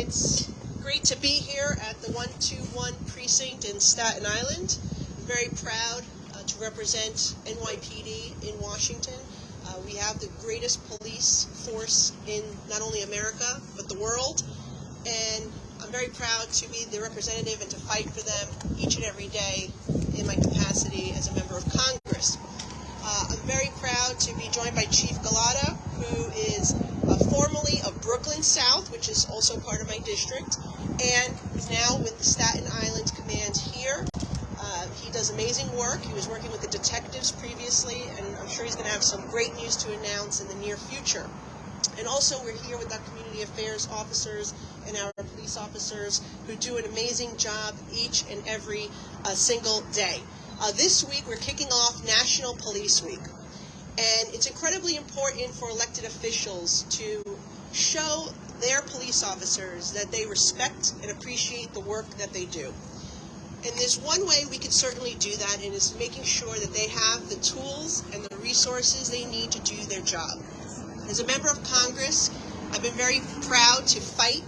It's great to be here at the 121 precinct in Staten Island. I'm very proud to represent NYPD in Washington. We have the greatest police force in not only America, but the world. And I'm very proud to be the representative and to fight for them each and every day in my capacity as a member of Congress. I'm very proud to be joined by Chief Galata, who is formerly of Brooklyn South, which is also part of my district, and is now with the Staten Island Command here. He does amazing work. He was working with the detectives previously, and I'm sure he's going to have some great news to announce in the near future. And also, we're here with our community affairs officers and our police officers who do an amazing job each and every single day. This week, we're kicking off National Police Week. And it's incredibly important for elected officials to show their police officers that they respect and appreciate the work that they do. And there's one way we can certainly do that, and it's making sure that they have the tools and the resources they need to do their job. As a member of Congress, I've been very proud to fight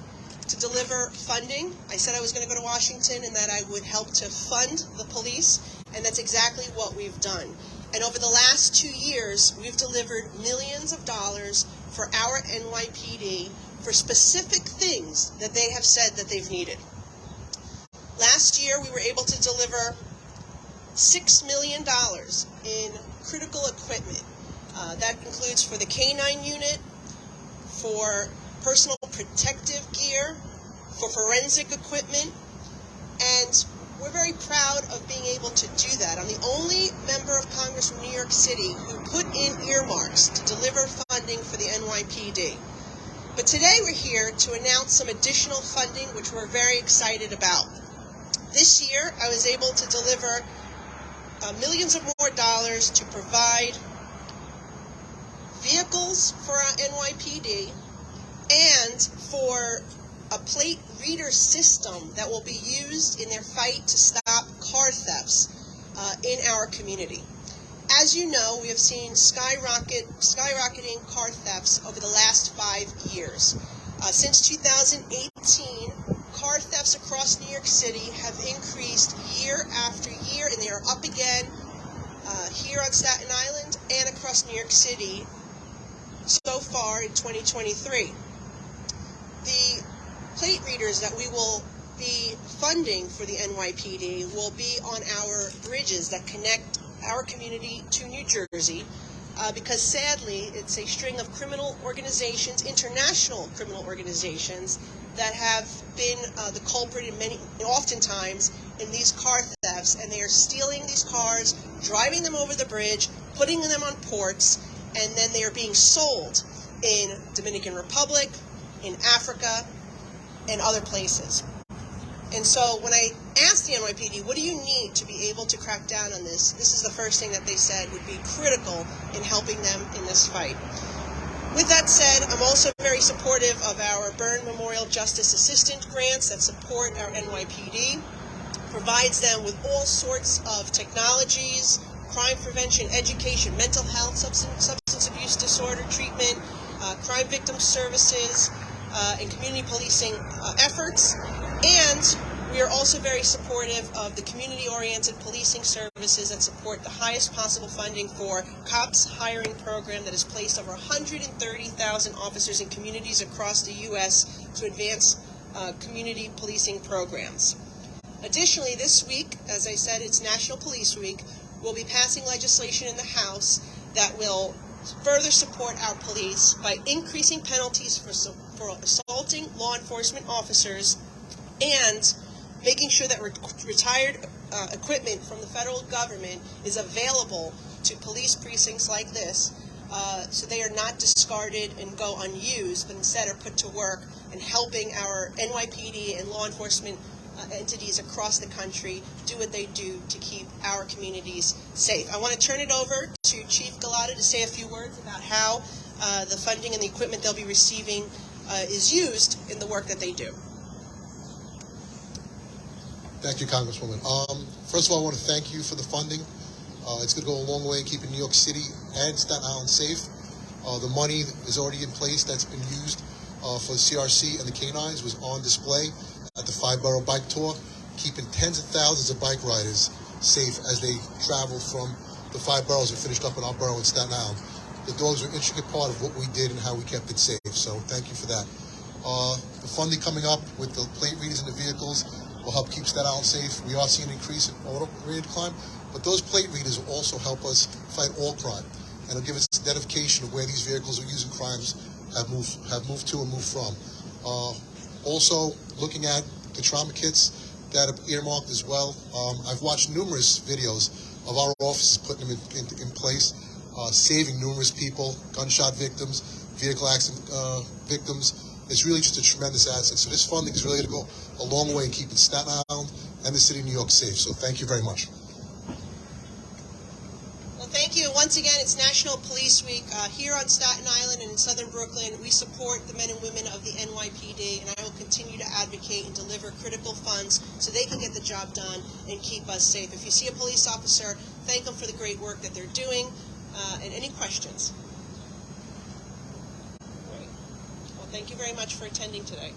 to deliver funding. I said I was going to go to Washington and that I would help to fund the police, and that's exactly what we've done. And over the last 2 years, we've delivered millions of dollars for our NYPD for specific things that they have said that they've needed. Last year, we were able to deliver $6 million in critical equipment. That includes for the K-9 unit, for personal protective gear, for forensic equipment, and we're very proud of being able to do that. I'm the only member of Congress from New York City who put in earmarks to deliver funding for the NYPD. But today we're here to announce some additional funding, which we're very excited about. This year, I was able to deliver millions of more dollars to provide vehicles for our NYPD and for a plate reader system that will be used in their fight to stop car thefts in our community. As you know, we have seen skyrocketing car thefts over the last 5 years. Since 2018, car thefts across New York City have increased year after year, and they are up again here on Staten Island and across New York City so far in 2023. The plate readers that we will be funding for the NYPD will be on our bridges that connect our community to New Jersey, because sadly it's a string of criminal organizations, international criminal organizations, that have been the culprit oftentimes in these car thefts, and they are stealing these cars, driving them over the bridge, putting them on ports, and then they are being sold in Dominican Republic, in Africa, and other places. And so when I asked the NYPD, what do you need to be able to crack down on this? This is the first thing that they said would be critical in helping them in this fight. With that said, I'm also very supportive of our Byrne Memorial Justice Assistant grants that support our NYPD, provides them with all sorts of technologies, crime prevention, education, mental health, substance abuse disorder treatment, crime victim services, and community policing efforts. And we are also very supportive of the community-oriented policing services that support the highest possible funding for COPS hiring program that has placed over 130,000 officers in communities across the U.S. to advance community policing programs. Additionally, this week, as I said, it's National Police Week. We'll be passing legislation in the House that will further support our police by increasing penalties for assaulting law enforcement officers and making sure that retired equipment from the federal government is available to police precincts like this, so they are not discarded and go unused, but instead are put to work in helping our NYPD and law enforcement entities across the country do what they do to keep our communities safe. I want to turn it over to Chief Galata to say a few words about how the funding and the equipment they'll be receiving is used in the work that they do. Thank you, Congresswoman. First of all, I want to thank you for the funding. It's going to go a long way in keeping New York City and Staten Island safe. The money is already in place that's been used for the CRC and the canines was on display at the 5-borough bike tour, keeping tens of thousands of bike riders safe as they traveled from the 5 boroughs and finished up in our borough in Staten Island. The dogs are an intricate part of what we did and how we kept it safe, so thank you for that. The funding coming up with the plate readers in the vehicles will help keep Staten Island safe. We are seeing an increase in auto-related crime, but those plate readers will also help us fight all crime, and it'll give us identification of where these vehicles are using crimes have moved to and moved from. Also, looking at the trauma kits that are earmarked as well. I've watched numerous videos of our offices putting them in place, saving numerous people, gunshot victims, vehicle accident victims. It's really just a tremendous asset. So this funding is really going to go a long way in keeping Staten Island and the city of New York safe. So thank you very much. Well, thank you. Once again, it's National Police Week. Here on Staten Island and in southern Brooklyn, we support the men and women of the NYPD, and I will continue to advocate and deliver critical funds so they can get the job done and keep us safe. If you see a police officer, thank them for the great work that they're doing. And any questions? Great. Well, thank you very much for attending today.